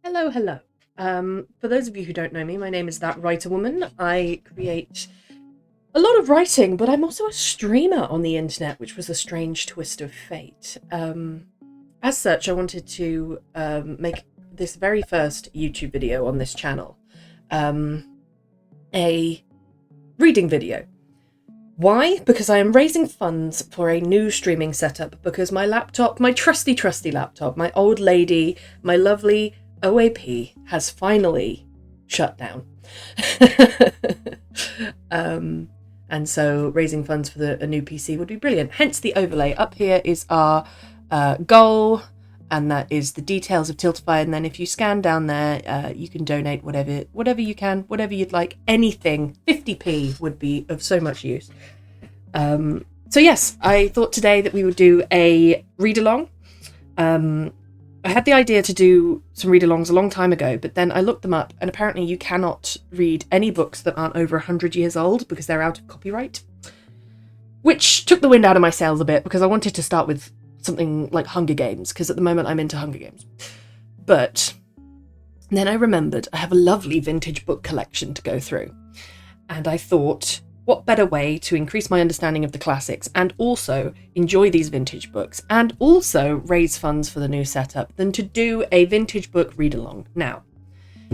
Hello, hello. For those of you who don't know me, my name is ThatWriterWoman. I create a lot of writing, but I'm also a streamer on the internet, which was a strange twist of fate. As such, I wanted to make this very first YouTube video on this channel a reading video. Why? Because I am raising funds for a new streaming setup because my laptop, my trusty laptop, my old lady, my lovely OAP has finally shut down. And so raising funds for a new PC would be brilliant. Hence the overlay. Up here is our goal, and that is the details of Tiltify. And then if you scan down there, you can donate whatever you can, whatever you'd like. Anything. 50p would be of so much use. So yes, I thought today that we would do a read-along. I had the idea to do some read-alongs a long time ago, but then I looked them up, and apparently you cannot read any books that aren't over 100 years old because they're out of copyright. Which took the wind out of my sails a bit, because I wanted to start with something like Hunger Games, because at the moment I'm into Hunger Games. But then I remembered I have a lovely vintage book collection to go through. And I thought, what better way to increase my understanding of the classics and also enjoy these vintage books and also raise funds for the new setup than to do a vintage book read-along. Now,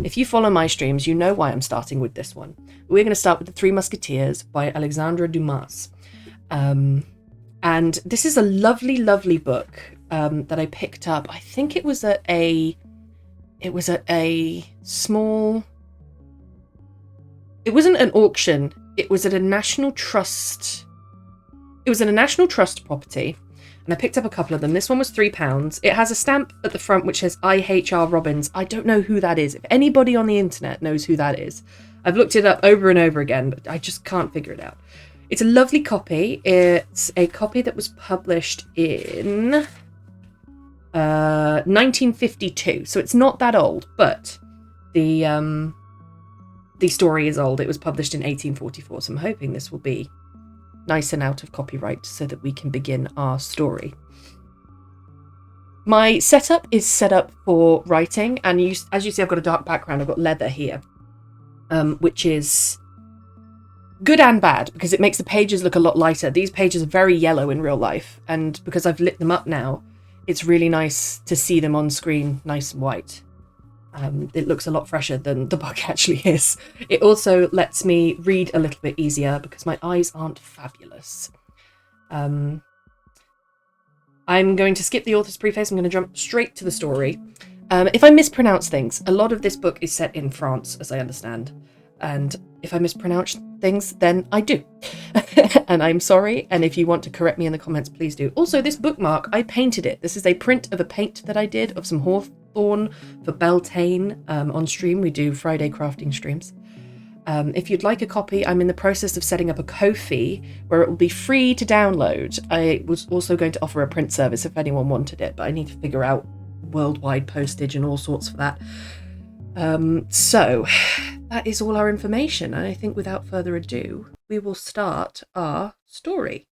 if you follow my streams, you know why I'm starting with this one. We're going to start with The Three Musketeers by Alexandre Dumas. And this is a lovely, lovely book that I picked up. I think it was at a small... It wasn't an auction. It was at a National Trust. It was at a National Trust property, and I picked up a couple of them. This one was £3. It has a stamp at the front which says IHR Robbins. I don't know who that is. If anybody on the internet knows who that is, I've looked it up over and over again, but I just can't figure it out. It's a lovely copy. It's a copy that was published in 1952, so it's not that old, but the story is old. It was published in 1844, so I'm hoping this will be nice and out of copyright so that we can begin our story. My setup is set up for writing, and as you see, I've got a dark background. I've got leather here, which is good and bad because it makes the pages look a lot lighter. These pages are very yellow in real life, and because I've lit them up now, it's really nice to see them on screen nice and white. It looks a lot fresher than the book actually is. It also lets me read a little bit easier because my eyes aren't fabulous. I'm going to skip the author's preface. I'm going to jump straight to the story. If I mispronounce things, a lot of this book is set in France, as I understand. And if I mispronounce things, then I do. And I'm sorry. And if you want to correct me in the comments, please do. Also, this bookmark, I painted it. This is a print of a paint that I did of some Hawthorne for Beltane. On stream, we do Friday crafting streams. If you'd like a copy, I'm in the process of setting up a Ko-fi where it will be free to download. I was also going to offer a print service if anyone wanted it, but I need to figure out worldwide postage and all sorts for that. So that is all our information, and I think without further ado, we will start our story.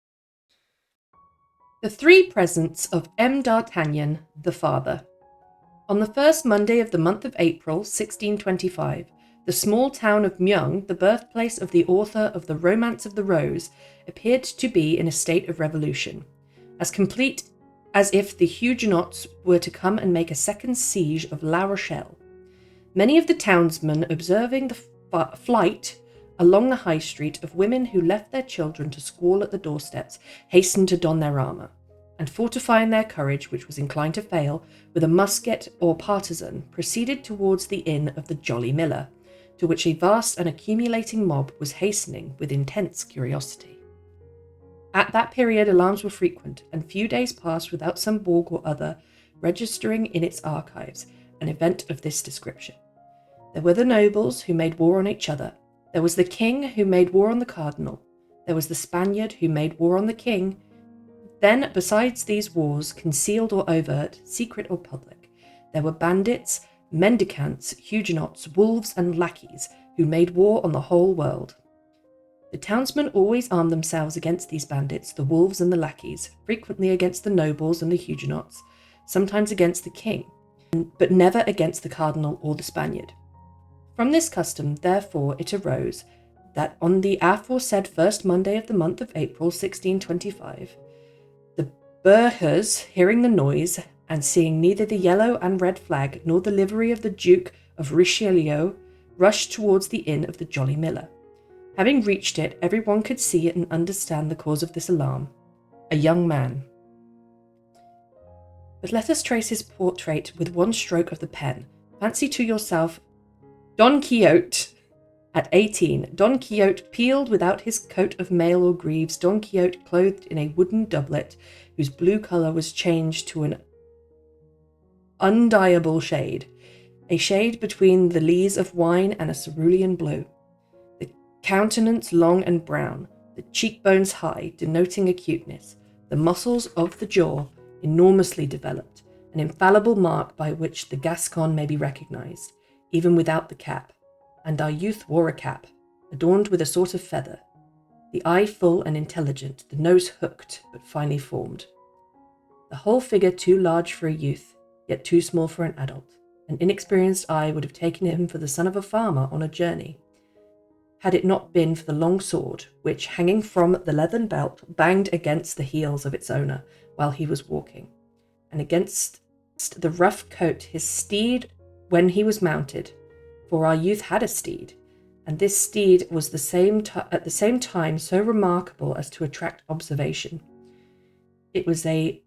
The Three Presents of M. D'Artagnan, the Father. On the first Monday of the month of April, 1625, the small town of Meung, the birthplace of the author of The Romance of the Rose, appeared to be in a state of revolution, as complete as if the Huguenots were to come and make a second siege of La Rochelle. Many of the townsmen, observing the flight along the high street of women who left their children to squall at the doorsteps, hastened to don their armour, and fortifying their courage, which was inclined to fail, with a musket or partisan, proceeded towards the inn of the Jolly Miller, to which a vast and accumulating mob was hastening with intense curiosity. At that period alarms were frequent, and few days passed without some bourg or other registering in its archives an event of this description. There were the nobles who made war on each other. There was the king who made war on the cardinal. There was the Spaniard who made war on the king. Then, besides these wars, concealed or overt, secret or public, there were bandits, mendicants, Huguenots, wolves, and lackeys who made war on the whole world. The townsmen always armed themselves against these bandits, the wolves and the lackeys, frequently against the nobles and the Huguenots, sometimes against the king. but never against the cardinal or the Spaniard. From this custom, therefore, it arose that on the aforesaid first Monday of the month of April, 1625, the burghers, hearing the noise, and seeing neither the yellow and red flag nor the livery of the Duke of Richelieu, rushed towards the inn of the Jolly Miller. Having reached it, every one could see and understand the cause of this alarm. A young man. But let us trace his portrait with one stroke of the pen. Fancy to yourself Don Quixote at 18, Don Quixote peeled without his coat of mail or greaves, Don Quixote clothed in a wooden doublet, whose blue colour was changed to an undyable shade, a shade between the lees of wine and a cerulean blue. The countenance long and brown, the cheekbones high, denoting acuteness, the muscles of the jaw enormously developed, an infallible mark by which the Gascon may be recognised, even without the cap. And our youth wore a cap, adorned with a sort of feather, the eye full and intelligent, the nose hooked but finely formed, the whole figure too large for a youth, yet too small for an adult. An inexperienced eye would have taken him for the son of a farmer on a journey, had it not been for the long sword, which, hanging from the leathern belt, banged against the heels of its owner while he was walking, and against the rough coat his steed when he was mounted. For our youth had a steed, and this steed was at the same time so remarkable as to attract observation. It was a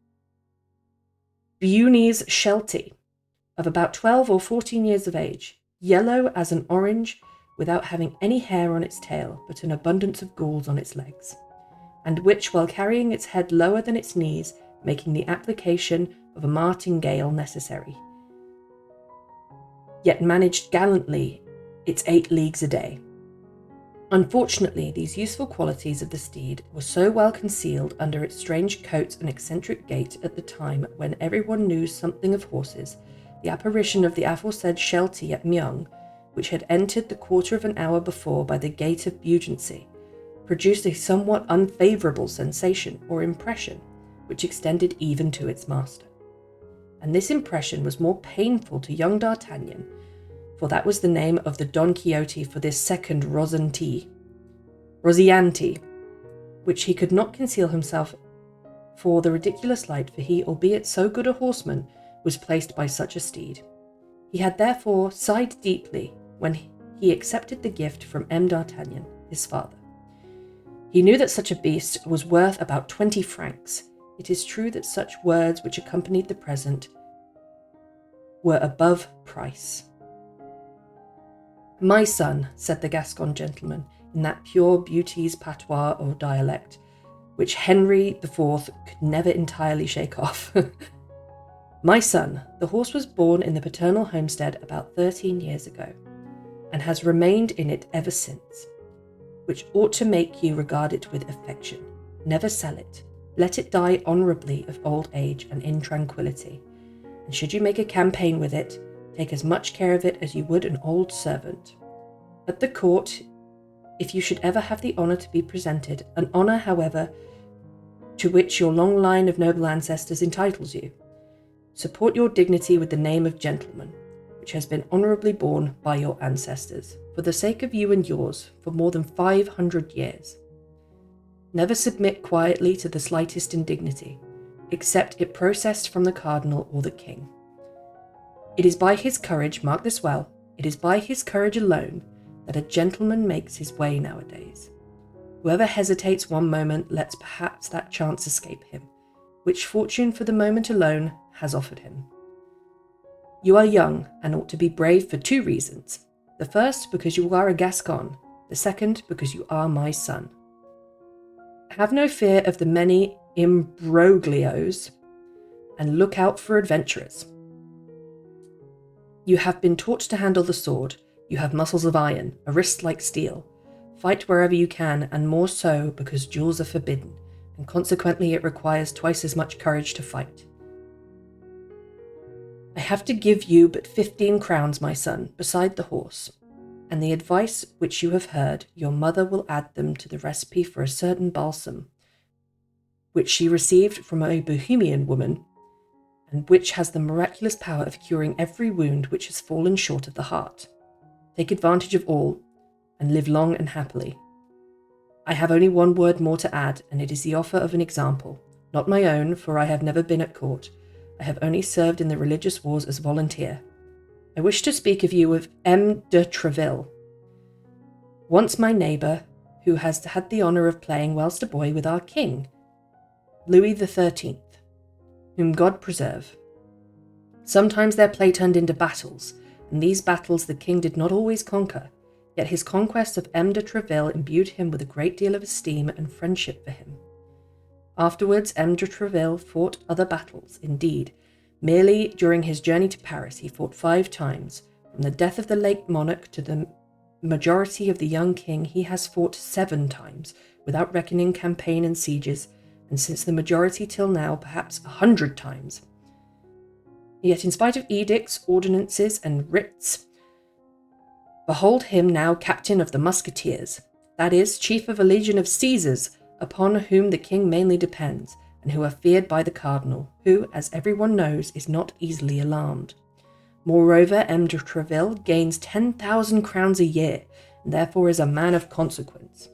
Buenese Sheltie, of about 12 or 14 years of age, yellow as an orange, without having any hair on its tail, but an abundance of galls on its legs, and which, while carrying its head lower than its knees, making the application of a martingale necessary, yet managed gallantly its 8 leagues a day. Unfortunately, these useful qualities of the steed were so well concealed under its strange coat and eccentric gait at the time when everyone knew something of horses, the apparition of the aforesaid Sheltie at Meung, which had entered the quarter of an hour before by the gate of Bugency, produced a somewhat unfavourable sensation or impression, which extended even to its master. And this impression was more painful to young D'Artagnan, for that was the name of the Don Quixote for this second Rosinante, which he could not conceal himself for the ridiculous light, for he, albeit so good a horseman, was placed by such a steed. He had therefore sighed deeply when he accepted the gift from M. D'Artagnan, his father. He knew that such a beast was worth about 20 francs. It is true that such words which accompanied the present were above price. "My son," said the Gascon gentleman, in that pure beauty's patois or dialect, which Henry IV could never entirely shake off. "My son, the horse was born in the paternal homestead about 13 years ago, and has remained in it ever since, which ought to make you regard it with affection. Never sell it. Let it die honourably of old age and in tranquillity, and should you make a campaign with it, take as much care of it as you would an old servant. At the court, if you should ever have the honour to be presented, an honour, however, to which your long line of noble ancestors entitles you, support your dignity with the name of gentleman, which has been honourably borne by your ancestors, for the sake of you and yours, for more than 500 years. Never submit quietly to the slightest indignity, except it processed from the cardinal or the king. It is by his courage, mark this well, it is by his courage alone that a gentleman makes his way nowadays. Whoever hesitates one moment lets perhaps that chance escape him, which fortune for the moment alone has offered him. You are young and ought to be brave for 2 reasons. The first, because you are a Gascon. The second, because you are my son. Have no fear of the many imbroglios, and look out for adventurers. You have been taught to handle the sword. You have muscles of iron, a wrist like steel. Fight wherever you can, and more so because duels are forbidden, and consequently it requires twice as much courage to fight. I have to give you but 15 crowns, my son, beside the horse, and the advice which you have heard, your mother will add them to the recipe for a certain balsam, which she received from a Bohemian woman, and which has the miraculous power of curing every wound which has fallen short of the heart. Take advantage of all, and live long and happily. I have only one word more to add, and it is the offer of an example, not my own, for I have never been at court. I have only served in the religious wars as volunteer. I wish to speak of you of M. de Treville, once my neighbour, who has had the honour of playing whilst a boy with our king, Louis XIII, whom God preserve. Sometimes their play turned into battles, and these battles the king did not always conquer, yet his conquest of M. de Treville imbued him with a great deal of esteem and friendship for him. Afterwards, M. de Treville fought other battles. Indeed, merely during his journey to Paris he fought 5 times. From the death of the late monarch to the majority of the young king he has fought 7 times, without reckoning campaign and sieges, and since the majority till now perhaps 100 times. Yet in spite of edicts, ordinances, and writs, behold him now captain of the Musketeers, that is, chief of a legion of Caesars, upon whom the king mainly depends, and who are feared by the cardinal, who, as everyone knows, is not easily alarmed. Moreover, M. de Treville gains 10,000 crowns a year, and therefore is a man of consequence.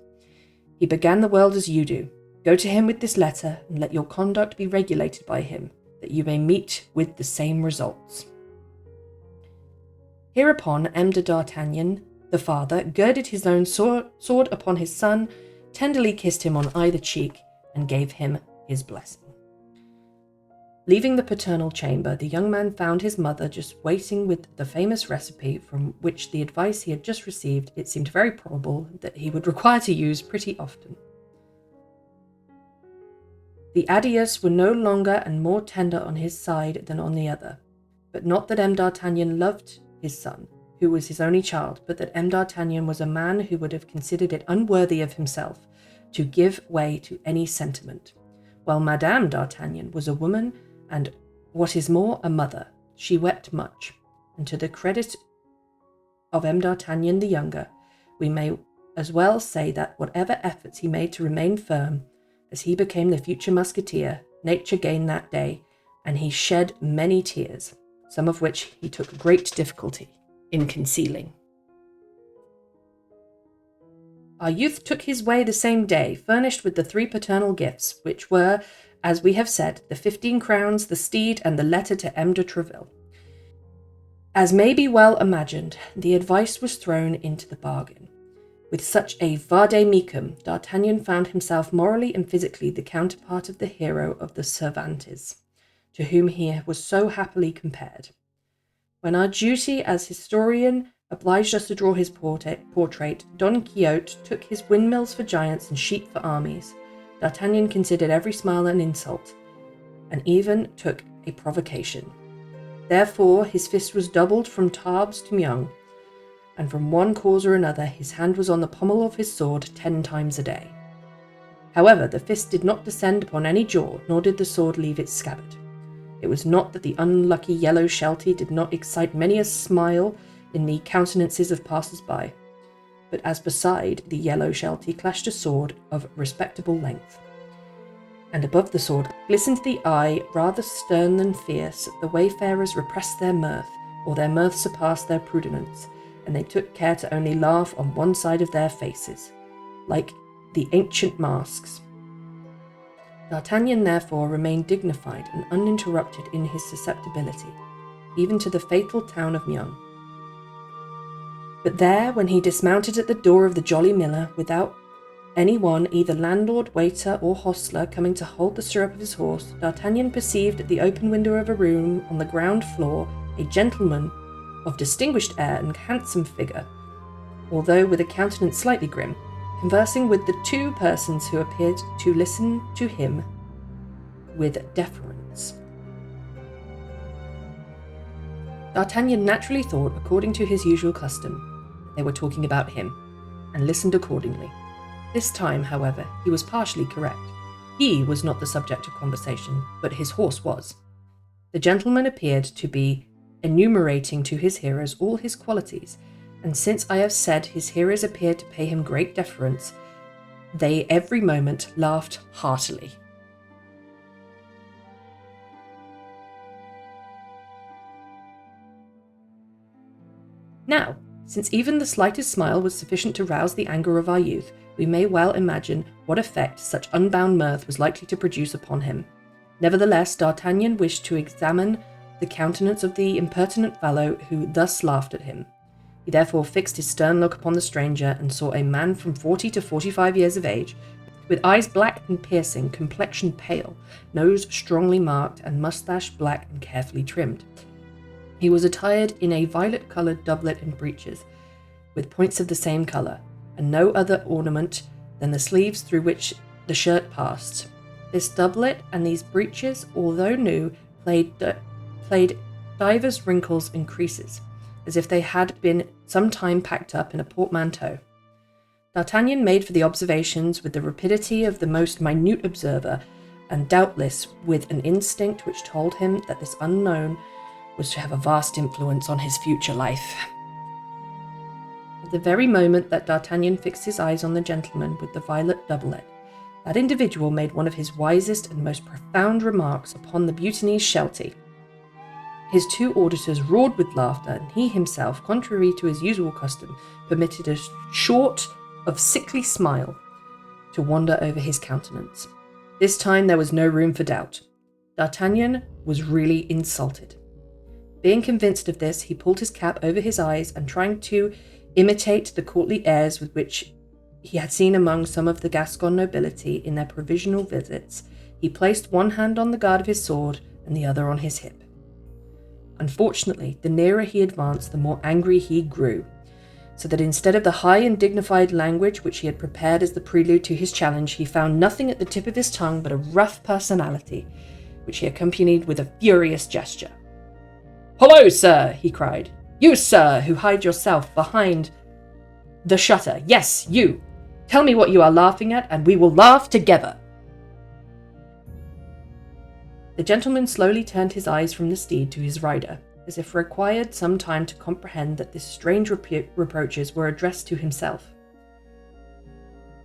He began the world as you do. Go to him with this letter, and let your conduct be regulated by him, that you may meet with the same results. Hereupon M. de D'Artagnan, the father, girded his own sword upon his son, tenderly kissed him on either cheek, and gave him his blessing. Leaving the paternal chamber, the young man found his mother just waiting with the famous recipe from which the advice he had just received it seemed very probable that he would require to use pretty often. The adieus were no longer and more tender on his side than on the other, but not that M. d'Artagnan loved his son, who was his only child, but that M. d'Artagnan was a man who would have considered it unworthy of himself to give way to any sentiment, while Madame d'Artagnan was a woman, and, what is more, a mother. She wept much, and to the credit of M. d'Artagnan the younger, we may as well say that whatever efforts he made to remain firm, as he became the future musketeer, nature gained that day, and he shed many tears, some of which he took great difficulty in concealing. Our youth took his way the same day, furnished with the 3 paternal gifts, which were, as we have said, the 15 crowns, the steed, and the letter to M. de Treville. As may be well imagined, the advice was thrown into the bargain. With such a vade mecum, D'Artagnan found himself morally and physically the counterpart of the hero of the Cervantes, to whom he was so happily compared. When our duty as historian obliged us to draw his portrait, Don Quixote took his windmills for giants and sheep for armies. D'Artagnan considered every smile an insult, and even took a provocation. Therefore his fist was doubled from Tarbes to Meung, and from one cause or another his hand was on the pommel of his sword 10 times a day. However, the fist did not descend upon any jaw, nor did the sword leave its scabbard. It was not that the unlucky yellow sheltie did not excite many a smile in the countenances of passers-by, but as beside the yellow sheltie clashed a sword of respectable length, and above the sword glistened the eye, rather stern than fierce. The wayfarers repressed their mirth, or their mirth surpassed their prudence, and they took care to only laugh on one side of their faces, like the ancient masks. D'Artagnan therefore remained dignified and uninterrupted in his susceptibility, even to the fatal town of Meung. But there, when he dismounted at the door of the Jolly Miller, without any one, either landlord, waiter, or hostler, coming to hold the stirrup of his horse, D'Artagnan perceived at the open window of a room on the ground floor a gentleman of distinguished air and handsome figure, although with a countenance slightly grim, conversing with the 2 persons who appeared to listen to him with deference. D'Artagnan naturally thought, according to his usual custom, they were talking about him, and listened accordingly. This time, however, he was partially correct. He was not the subject of conversation, but his horse was. The gentleman appeared to be enumerating to his hearers all his qualities, and since I have said his hearers appeared to pay him great deference, they every moment laughed heartily. Now, since even the slightest smile was sufficient to rouse the anger of our youth, we may well imagine what effect such unbound mirth was likely to produce upon him. Nevertheless, D'Artagnan wished to examine the countenance of the impertinent fellow who thus laughed at him. He therefore fixed his stern look upon the stranger and saw a man from 40 to 45 years of age, with eyes black and piercing, complexion pale, nose strongly marked, and moustache black and carefully trimmed. He was attired in a violet-coloured doublet and breeches, with points of the same colour, and no other ornament than the sleeves through which the shirt passed. This doublet and these breeches, although new, played divers wrinkles and creases, as if they had been some time packed up in a portmanteau. D'Artagnan made for the observations with the rapidity of the most minute observer, and doubtless with an instinct which told him that this unknown was to have a vast influence on his future life. At the very moment that D'Artagnan fixed his eyes on the gentleman with the violet doublet, that individual made one of his wisest and most profound remarks upon the Bhutanese sheltie. His two auditors roared with laughter, and he himself, contrary to his usual custom, permitted a short of sickly smile to wander over his countenance. This time there was no room for doubt. D'Artagnan was really insulted. Being convinced of this, he pulled his cap over his eyes, and trying to imitate the courtly airs with which he had seen among some of the Gascon nobility in their provisional visits, he placed one hand on the guard of his sword and the other on his hip. Unfortunately, the nearer he advanced, the more angry he grew, so that instead of the high and dignified language which he had prepared as the prelude to his challenge, he found nothing at the tip of his tongue but a rough personality, which he accompanied with a furious gesture. "Hollo, sir!" he cried. "You, sir, who hide yourself behind the shutter. Yes, you! Tell me what you are laughing at, and we will laugh together." The gentleman slowly turned his eyes from the steed to his rider, as if required some time to comprehend that these strange reproaches were addressed to himself.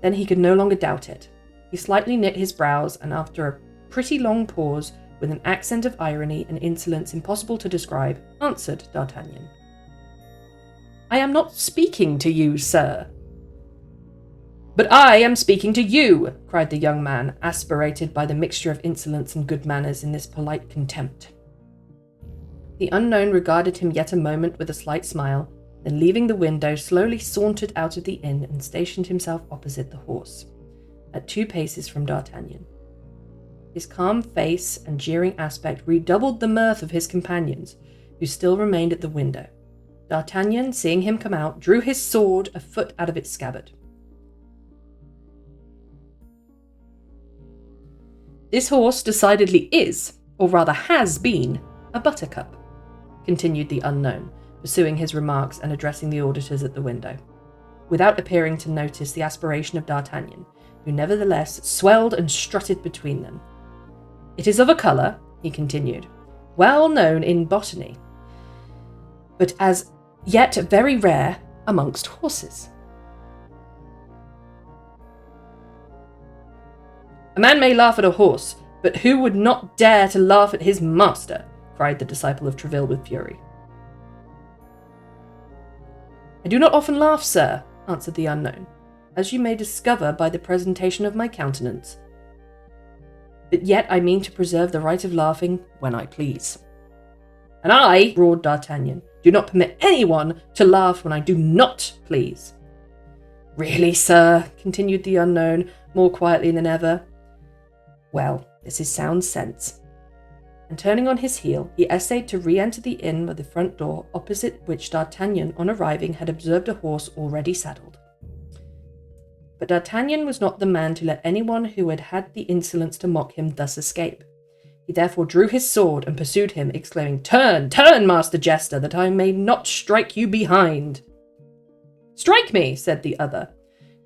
Then he could no longer doubt it. He slightly knit his brows, and after a pretty long pause, with an accent of irony and insolence impossible to describe, answered D'Artagnan. "I am not speaking to you, sir." "But I am speaking to you," cried the young man, aspirated by the mixture of insolence and good manners in this polite contempt. The unknown regarded him yet a moment with a slight smile, then leaving the window, slowly sauntered out of the inn and stationed himself opposite the horse, at 2 paces from D'Artagnan. His calm face and jeering aspect redoubled the mirth of his companions, who still remained at the window. D'Artagnan, seeing him come out, drew his sword a foot out of its scabbard. "This horse decidedly is, or rather has been, a buttercup," continued the unknown, pursuing his remarks and addressing the auditors at the window, without appearing to notice the aspiration of D'Artagnan, who nevertheless swelled and strutted between them. "It is of a colour," he continued, "well known in botany, but as yet very rare amongst horses." "A man may laugh at a horse, but who would not dare to laugh at his master?" cried the disciple of Tréville with fury. "I do not often laugh, sir," answered the unknown, "as you may discover by the presentation of my countenance. But yet I mean to preserve the right of laughing when I please." "And I," roared D'Artagnan, "do not permit anyone to laugh when I do not please." "Really, sir," continued the unknown, more quietly than ever, "well, this is sound sense." And turning on his heel, he essayed to re-enter the inn by the front door, opposite which D'Artagnan, on arriving, had observed a horse already saddled. But D'Artagnan was not the man to let anyone who had had the insolence to mock him thus escape. He therefore drew his sword and pursued him, exclaiming, "Turn, turn, master jester, that I may not strike you behind." "Strike me," said the other,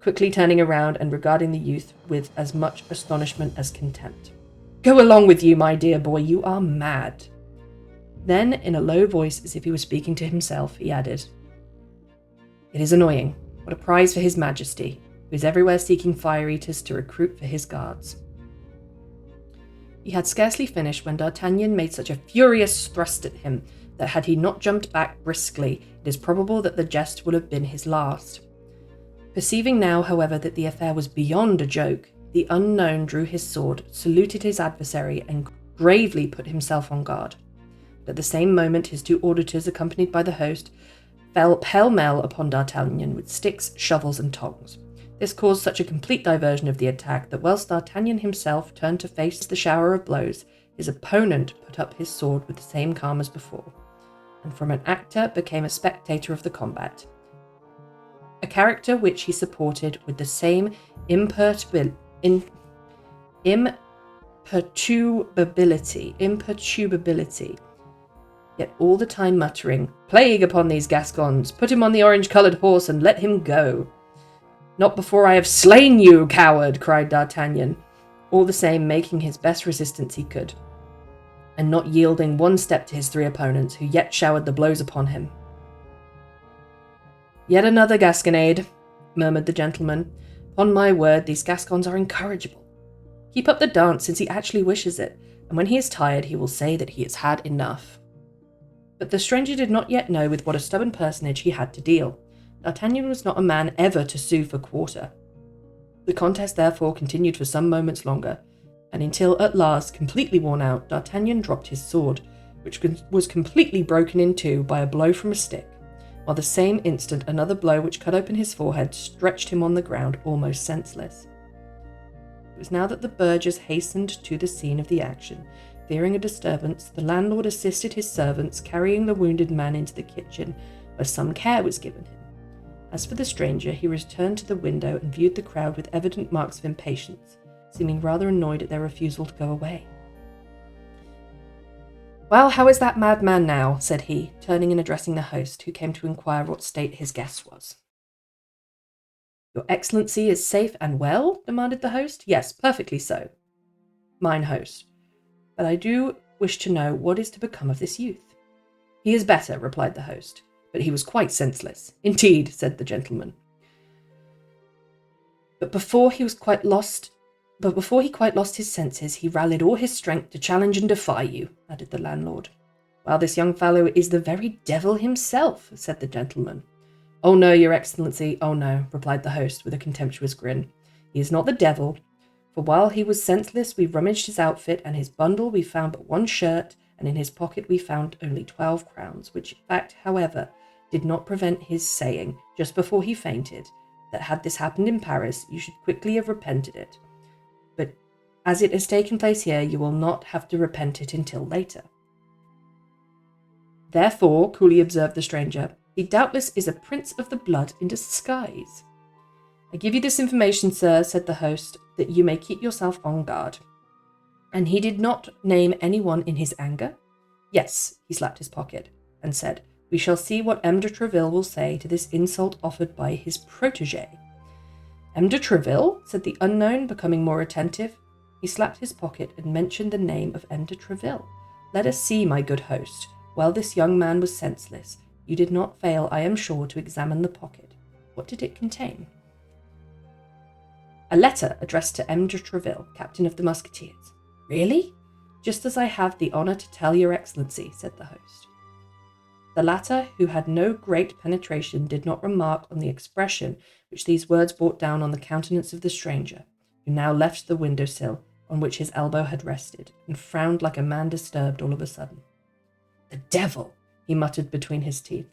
quickly turning around and regarding the youth with as much astonishment as contempt. "Go along with you, my dear boy, you are mad." Then, in a low voice, as if he was speaking to himself, he added, "It is annoying. What a prize for his majesty, who is everywhere seeking fire-eaters to recruit for his guards." He had scarcely finished when D'Artagnan made such a furious thrust at him that had he not jumped back briskly, it is probable that the jest would have been his last. Perceiving now, however, that the affair was beyond a joke, the unknown drew his sword, saluted his adversary, and gravely put himself on guard. At the same moment his two auditors, accompanied by the host, fell pell-mell upon D'Artagnan with sticks, shovels, and tongs. This caused such a complete diversion of the attack that whilst D'Artagnan himself turned to face the shower of blows, his opponent put up his sword with the same calm as before, and from an actor became a spectator of the combat, a character which he supported with the same imperturbability, yet all the time muttering, "Plague upon these Gascons! Put him on the orange-coloured horse and let him go!" "Not before I have slain you, coward!" cried D'Artagnan, all the same making his best resistance he could, and not yielding one step to his three opponents, who yet showered the blows upon him. "Yet another Gasconade," murmured the gentleman. "Upon my word, these Gascons are incorrigible. Keep up the dance, since he actually wishes it, and when he is tired he will say that he has had enough." But the stranger did not yet know with what a stubborn personage he had to deal. D'Artagnan was not a man ever to sue for quarter. The contest therefore continued for some moments longer, and until at last, completely worn out, D'Artagnan dropped his sword, which was completely broken in two by a blow from a stick, while the same instant another blow which cut open his forehead stretched him on the ground almost senseless. It was now that the burghers hastened to the scene of the action. Fearing a disturbance, the landlord assisted his servants, carrying the wounded man into the kitchen, where some care was given him. As for the stranger, he returned to the window and viewed the crowd with evident marks of impatience, seeming rather annoyed at their refusal to go away. "Well, how is that madman now?" said he, turning and addressing the host, who came to inquire what state his guest was. "Your Excellency is safe and well?" demanded the host. "Yes, perfectly so, mine host. But I do wish to know what is to become of this youth." "He is better," replied the host, "but he was quite senseless." "Indeed," said the gentleman. But before he quite lost his senses, he rallied all his strength to challenge and defy you," added the landlord. "Well, this young fellow is the very devil himself," said the gentleman. "Oh no, your Excellency, oh no," replied the host with a contemptuous grin. "He is not the devil, for while he was senseless we rummaged his outfit, and his bundle we found but one shirt, and in his pocket we found only 12 crowns, which fact, however, did not prevent his saying, just before he fainted, that had this happened in Paris, you should quickly have repented it. But as it has taken place here, you will not have to repent it until later." "Therefore," coolly observed the stranger, "he doubtless is a prince of the blood in disguise." "I give you this information, sir," said the host, "that you may keep yourself on guard." "And he did not name anyone in his anger?" "Yes," he slapped his pocket, and said, "We shall see what M. de Treville will say to this insult offered by his protégé." "M. de Treville?" said the unknown, becoming more attentive. He slapped his pocket and mentioned the name of M. de Treville. "Let us see, my good host. While this young man was senseless, you did not fail, I am sure, to examine the pocket. What did it contain?" "A letter addressed to M. de Treville, captain of the Musketeers." "Really?" "Just as I have the honour to tell your Excellency," said the host. The latter, who had no great penetration, did not remark on the expression which these words brought down on the countenance of the stranger, who now left the window-sill on which his elbow had rested, and frowned like a man disturbed all of a sudden. "The devil!" he muttered between his teeth.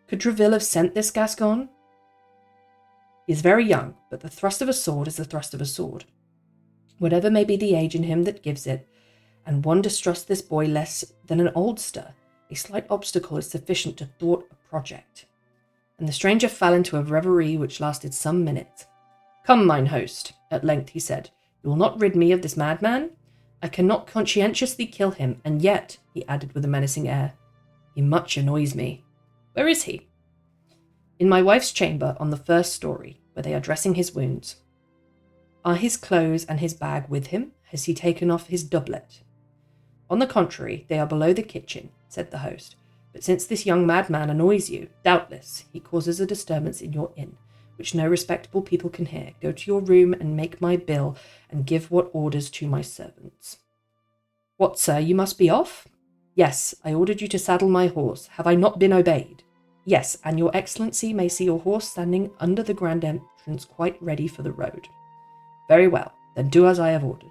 "Could Treville have sent this Gascon? He is very young, but the thrust of a sword is the thrust of a sword, whatever may be the age in him that gives it, and one distrusts this boy less than an oldster. A slight obstacle is sufficient to thwart a project." And the stranger fell into a reverie which lasted some minutes. "Come, mine host," at length he said, "you will not rid me of this madman? I cannot conscientiously kill him, and yet," he added with a menacing air, "he much annoys me." "Where is he?" "In my wife's chamber on the first story, where they are dressing his wounds." "Are his clothes and his bag with him? Has he taken off his doublet?" "On the contrary, they are below the kitchen," said the host. "But since this young madman annoys you, doubtless he causes a disturbance in your inn, which no respectable people can hear. Go to your room and make my bill, and give what orders to my servants." "What, sir, you must be off?" Yes, I ordered you to saddle my horse. Have I not been obeyed? Yes, and your excellency may see your horse standing under the grand entrance quite ready for the road. Very well, then do as I have ordered.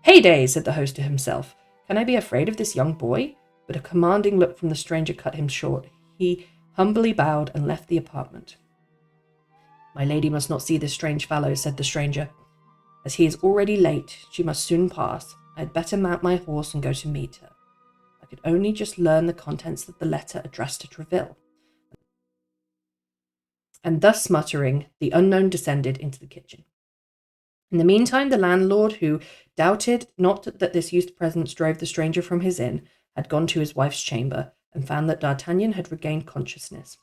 Heyday, said the host to himself. Can I be afraid of this young boy? But a commanding look from the stranger cut him short. He humbly bowed and left the apartment. My lady must not see this strange fellow, said the stranger. As he is already late, she must soon pass. I had better mount my horse and go to meet her. I could only just learn the contents of the letter addressed to Treville. And thus muttering, the unknown descended into the kitchen. In the meantime, the landlord, who doubted not that this youth's presence drove the stranger from his inn, had gone to his wife's chamber, and found that D'Artagnan had regained consciousness.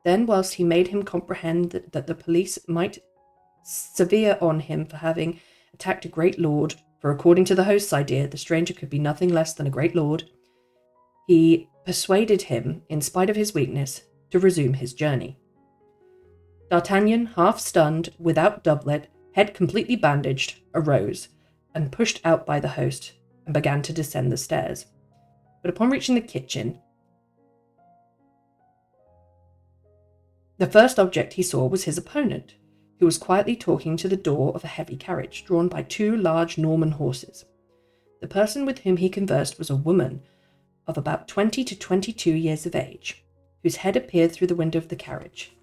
Then, whilst he made him comprehend that the police might severe on him for having attacked a great lord, for according to the host's idea, the stranger could be nothing less than a great lord, he persuaded him, in spite of his weakness, to resume his journey. D'Artagnan, half stunned, without doublet, head completely bandaged, arose, and pushed out by the host, and began to descend the stairs. But upon reaching the kitchen, the first object he saw was his opponent, who was quietly talking to the door of a heavy carriage, drawn by two large Norman horses. The person with whom he conversed was a woman of about 20 to 22 years of age, whose head appeared through the window of the carriage,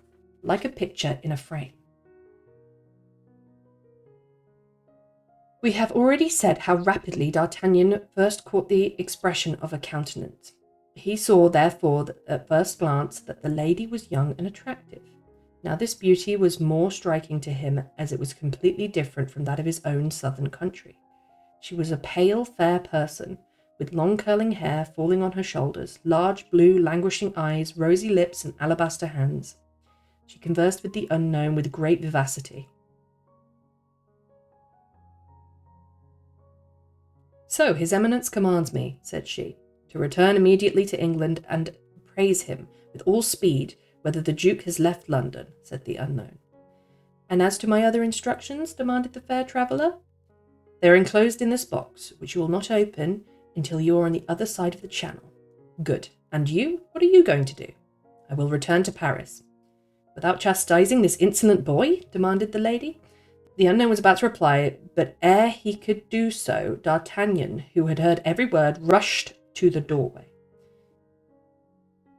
like a picture in a frame. We have already said how rapidly D'Artagnan first caught the expression of a countenance. He saw, therefore, at first glance that the lady was young and attractive. Now this beauty was more striking to him as it was completely different from that of his own southern country. She was a pale, fair person, with long curling hair falling on her shoulders, large blue languishing eyes, rosy lips, and alabaster hands. She conversed with the unknown with great vivacity. So his eminence commands me, said she, to return immediately to England and praise him with all speed whether the Duke has left London, said the unknown. And as to my other instructions, demanded the fair traveller. They are enclosed in this box, which you will not open until you are on the other side of the channel. Good. And you? What are you going to do? I will return to Paris. Without chastising this insolent boy? Demanded the lady. The unknown was about to reply, but ere he could do so, D'Artagnan, who had heard every word, rushed to the doorway.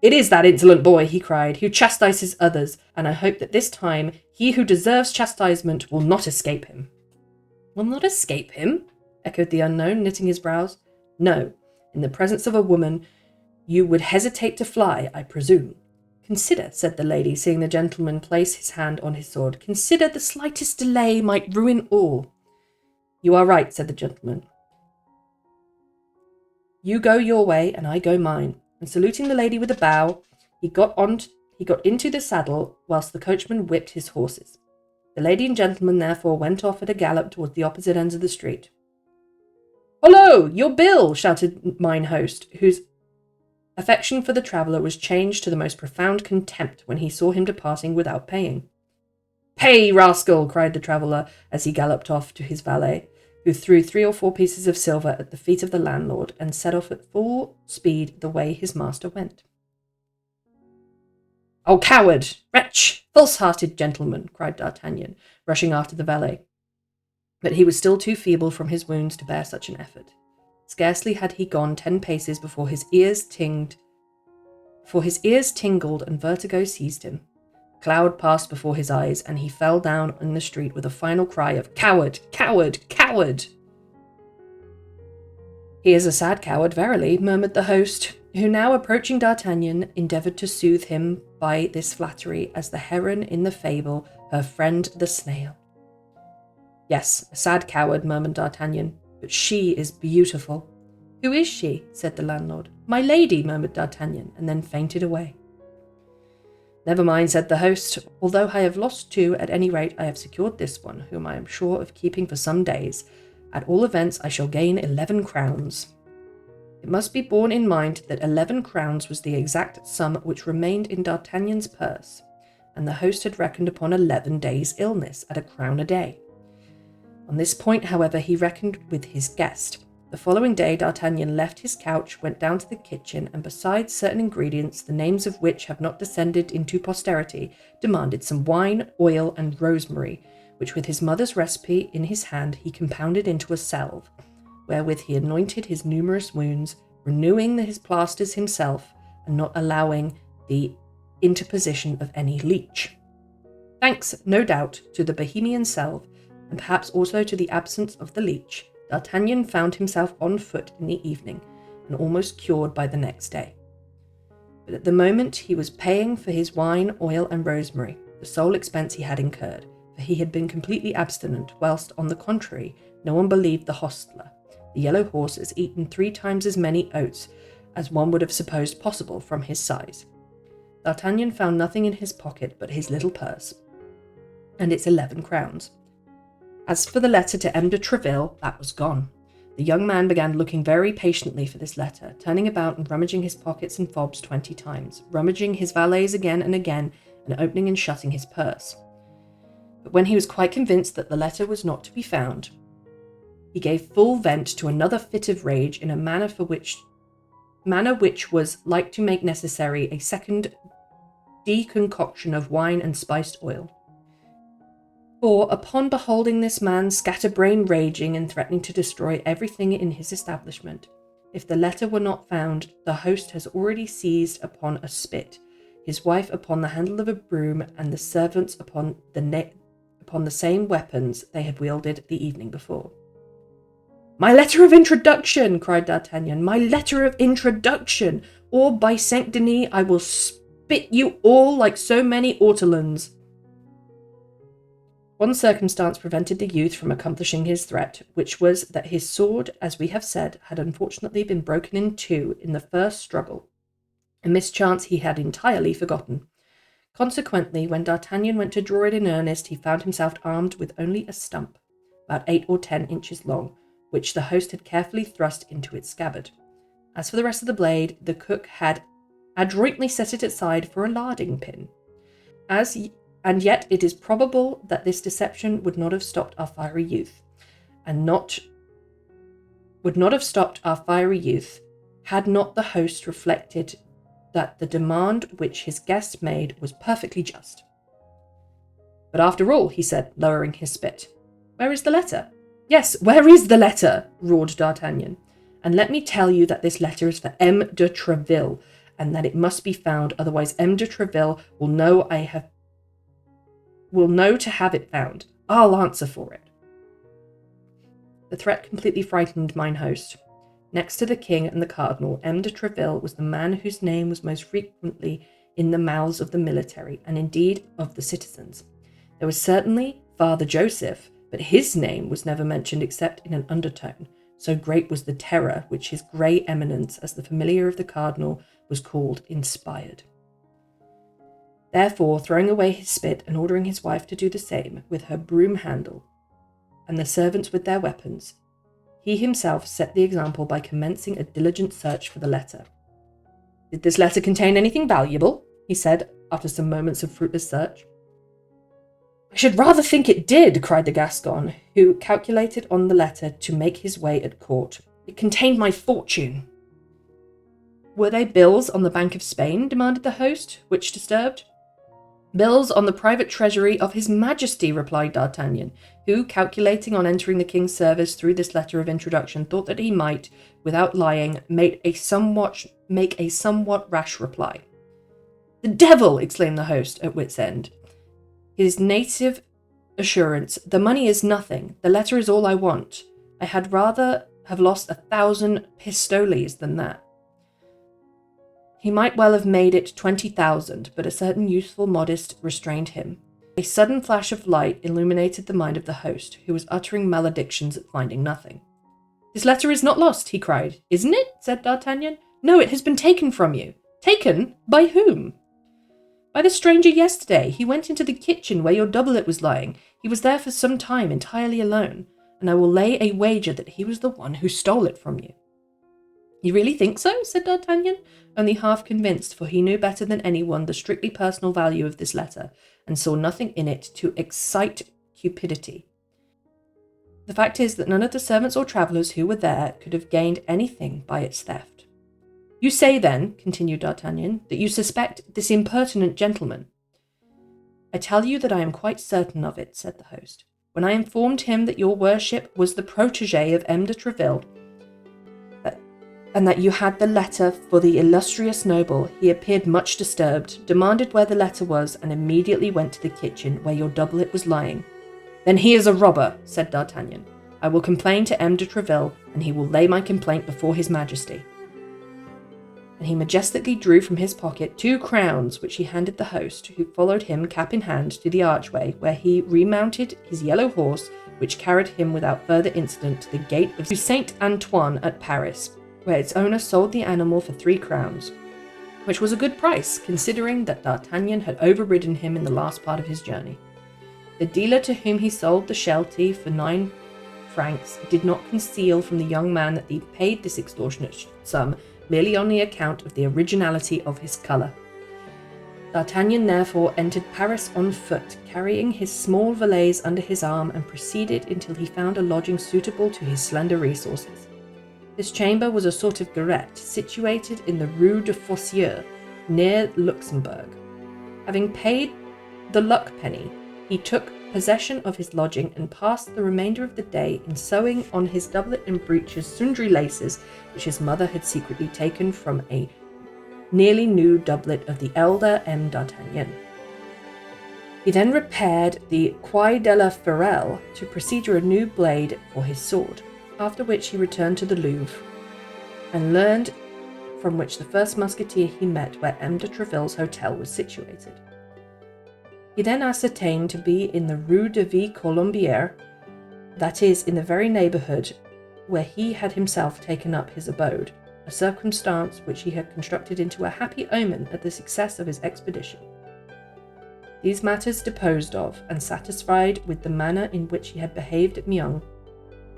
It is that insolent boy, he cried, who chastises others, and I hope that this time he who deserves chastisement will not escape him. Will not escape him? Echoed the unknown, knitting his brows. No, in the presence of a woman you would hesitate to fly, I presume. Consider, said the lady, seeing the gentleman place his hand on his sword. Consider the slightest delay might ruin all. You are right, said the gentleman. You go your way, and I go mine. And saluting the lady with a bow, he got into the saddle, whilst the coachman whipped his horses. The lady and gentleman therefore went off at a gallop towards the opposite ends of the street. Hollo, your bill! Shouted mine host, whose affection for the traveller was changed to the most profound contempt when he saw him departing without paying. Pay, rascal! Cried the traveller as he galloped off to his valet, who threw 3 or 4 pieces of silver at the feet of the landlord and set off at full speed the way his master went. Oh, coward! Wretch! False-hearted gentleman! Cried D'Artagnan, rushing after the valet. But he was still too feeble from his wounds to bear such an effort. Scarcely had he gone 10 paces before his ears tingled and vertigo seized him. A cloud passed before his eyes, and he fell down in the street with a final cry of "Coward! Coward! Coward!" He is a sad coward, verily, murmured the host, who now approaching D'Artagnan endeavoured to soothe him by this flattery as the heron in the fable, her friend the snail. Yes, a sad coward, murmured D'Artagnan, but she is beautiful. Who is she? Said the landlord. My lady, murmured D'Artagnan, and then fainted away. Never mind, said the host. Although I have lost 2, at any rate I have secured this one, whom I am sure of keeping for some days. At all events I shall gain 11 crowns. It must be borne in mind that 11 crowns was the exact sum which remained in D'Artagnan's purse, and the host had reckoned upon 11 days' illness at 1 crown a day. On this point, however, he reckoned with his guest, The following day, D'Artagnan left his couch, went down to the kitchen, and besides certain ingredients, the names of which have not descended into posterity, demanded some wine, oil, and rosemary, which with his mother's recipe in his hand he compounded into a salve, wherewith he anointed his numerous wounds, renewing his plasters himself, and not allowing the interposition of any leech. Thanks, no doubt, to the Bohemian salve, and perhaps also to the absence of the leech, D'Artagnan found himself on foot in the evening, and almost cured by the next day. But at the moment he was paying for his wine, oil, and rosemary, the sole expense he had incurred, for he had been completely abstinent, whilst, on the contrary, no one believed the hostler. The yellow horse has eaten 3 times as many oats as one would have supposed possible from his size. D'Artagnan found nothing in his pocket but his little purse, and its 11 crowns. As for the letter to M. de Treville, that was gone. The young man began looking very patiently for this letter, turning about and rummaging his pockets and fobs 20 times, rummaging his valets again and again, and opening and shutting his purse. But when he was quite convinced that the letter was not to be found, he gave full vent to another fit of rage in a manner which was like to make necessary a second deconcoction of wine and spiced oil. For, upon beholding this man scatterbrain raging and threatening to destroy everything in his establishment, if the letter were not found, the host has already seized upon a spit, his wife upon the handle of a broom, and the servants upon the same weapons they had wielded the evening before. "My letter of introduction!" cried D'Artagnan. "My letter of introduction! Or, by Saint Denis, I will spit you all like so many ortolans." One circumstance prevented the youth from accomplishing his threat, which was that his sword, as we have said, had unfortunately been broken in 2 in the first struggle, a mischance he had entirely forgotten. Consequently, when D'Artagnan went to draw it in earnest, he found himself armed with only a stump, about 8 or 10 inches long, which the host had carefully thrust into its scabbard. As for the rest of the blade, the cook had adroitly set it aside for a larding pin. And yet it is probable that this deception would not have stopped our fiery youth, had not the host reflected that the demand which his guest made was perfectly just. "But after all," he said, lowering his spit, "where is the letter?" "Yes, where is the letter?" roared D'Artagnan. "And let me tell you that this letter is for M. de Treville, and that it must be found, otherwise M. de Treville will know to have it found. I'll answer for it." The threat completely frightened mine host. Next to the king and the cardinal, M. de Treville was the man whose name was most frequently in the mouths of the military, and indeed of the citizens. There was certainly Father Joseph, but his name was never mentioned except in an undertone, so great was the terror which his grey eminence, as the familiar of the cardinal was called, inspired. Therefore, throwing away his spit and ordering his wife to do the same with her broom handle, and the servants with their weapons, he himself set the example by commencing a diligent search for the letter. "Did this letter contain anything valuable?" he said, after some moments of fruitless search. "I should rather think it did," cried the Gascon, who calculated on the letter to make his way at court. "It contained my fortune." "Were they bills on the Bank of Spain?" demanded the host, which disturbed. "Bills on the private treasury of His Majesty," replied D'Artagnan, who, calculating on entering the king's service through this letter of introduction, thought that he might, without lying, make a somewhat rash reply. "The devil!" exclaimed the host, at wit's end. His native assurance, "The money is nothing. The letter is all I want. I had rather have lost 1,000 pistoles than that." He might well have made it 20,000, but a certain youthful modesty restrained him. A sudden flash of light illuminated the mind of the host, who was uttering maledictions at finding nothing. "This letter is not lost," he cried. "Isn't it?" said D'Artagnan. "No, it has been taken from you." "Taken? By whom?" "By the stranger yesterday. He went into the kitchen where your doublet was lying. He was there for some time, entirely alone, and I will lay a wager that he was the one who stole it from you." "You really think so?" said D'Artagnan, only half convinced, for he knew better than anyone the strictly personal value of this letter, and saw nothing in it to excite cupidity. The fact is that none of the servants or travellers who were there could have gained anything by its theft. You say, then, continued D'Artagnan, that you suspect this impertinent gentleman. I tell you that I am quite certain of it, said the host. When I informed him that your worship was the protégé of M. de Treville, and that you had the letter for the illustrious noble, he appeared much disturbed, demanded where the letter was, and immediately went to the kitchen where your doublet was lying. Then he is a robber, said D'Artagnan. I will complain to M. de Treville, and he will lay my complaint before his majesty. And he majestically drew from his pocket 2 crowns, which he handed the host, who followed him cap in hand to the archway, where he remounted his yellow horse, which carried him without further incident to the gate of Saint Antoine at Paris, where its owner sold the animal for 3 crowns, which was a good price, considering that D'Artagnan had overridden him in the last part of his journey. The dealer to whom he sold the sheltie for 9 francs did not conceal from the young man that he paid this extortionate sum merely on the account of the originality of his colour. D'Artagnan therefore entered Paris on foot, carrying his small valise under his arm, and proceeded until he found a lodging suitable to his slender resources. This chamber was a sort of garret, situated in the Rue de Fosseuse, near Luxembourg. Having paid the luck penny, he took possession of his lodging and passed the remainder of the day in sewing on his doublet and breeches sundry laces which his mother had secretly taken from a nearly new doublet of the elder M. D'Artagnan. He then repaired the Quai de la Ferrelle to procure a new blade for his sword, after which he returned to the Louvre and learned from which the first musketeer he met where M. de Treville's hotel was situated. He then ascertained to be in the Rue de Vie Colombière, that is, in the very neighbourhood where he had himself taken up his abode, a circumstance which he had constructed into a happy omen at the success of his expedition. These matters disposed of, and satisfied with the manner in which he had behaved at Meung,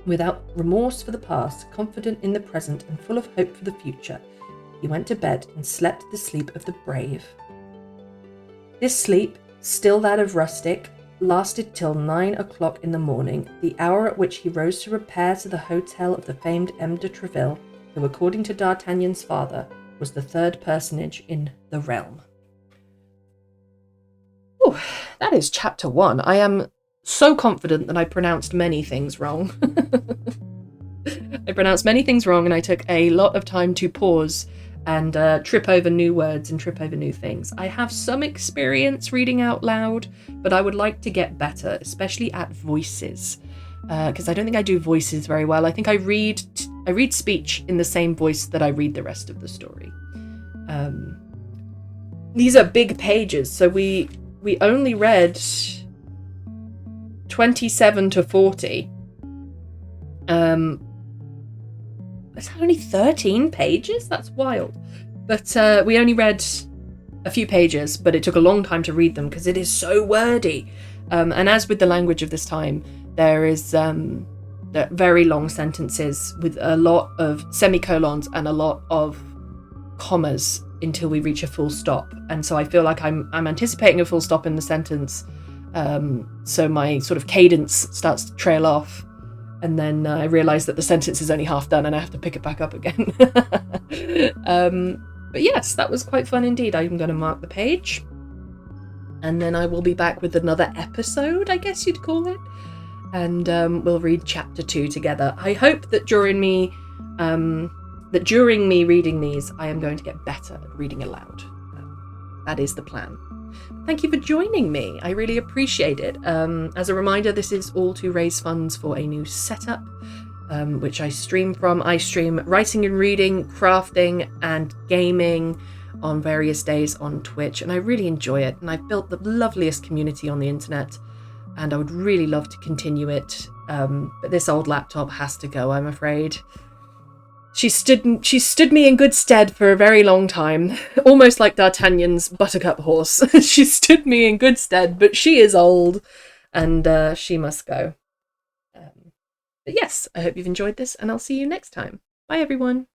without remorse for the past, confident in the present, and full of hope for the future, he went to bed and slept the sleep of the brave. This sleep, still that of rustic, lasted till 9 o'clock in the morning, the hour at which he rose to repair to the hotel of the famed M. de Treville, who, according to D'Artagnan's father, was the 3rd personage in the realm. Oh, that is chapter 1. I am so confident that I pronounced many things wrong. I pronounced many things wrong, and I took a lot of time to pause and trip over new words and trip over new things. I have some experience reading out loud, but I would like to get better, especially at voices, because I don't think I do voices very well. I think I read speech in the same voice that I read the rest of the story. These are big pages, so we only read 27 to 40. That's only 13 pages? That's wild. But we only read a few pages, but it took a long time to read them because it is so wordy. And as with the language of this time, there is very long sentences with a lot of semicolons and a lot of commas until we reach a full stop. And so I feel like I'm anticipating a full stop in the sentence. So my sort of cadence starts to trail off. And then I realise that the sentence is only half done and I have to pick it back up again. But yes, that was quite fun indeed. I'm going to mark the page. And then I will be back with another episode, I guess you'd call it. And we'll read chapter 2 together. I hope that during me reading these, I am going to get better at reading aloud. That is the plan. Thank you for joining me. I really appreciate it. As a reminder, this is all to raise funds for a new setup, which I stream from. I stream writing and reading, crafting and gaming on various days on Twitch, and I really enjoy it. And I've built the loveliest community on the internet, and I would really love to continue it. But this old laptop has to go, I'm afraid. She stood me in good stead for a very long time, almost like D'Artagnan's buttercup horse. She stood me in good stead, but she is old, and she must go. But yes, I hope you've enjoyed this, and I'll see you next time. Bye, everyone.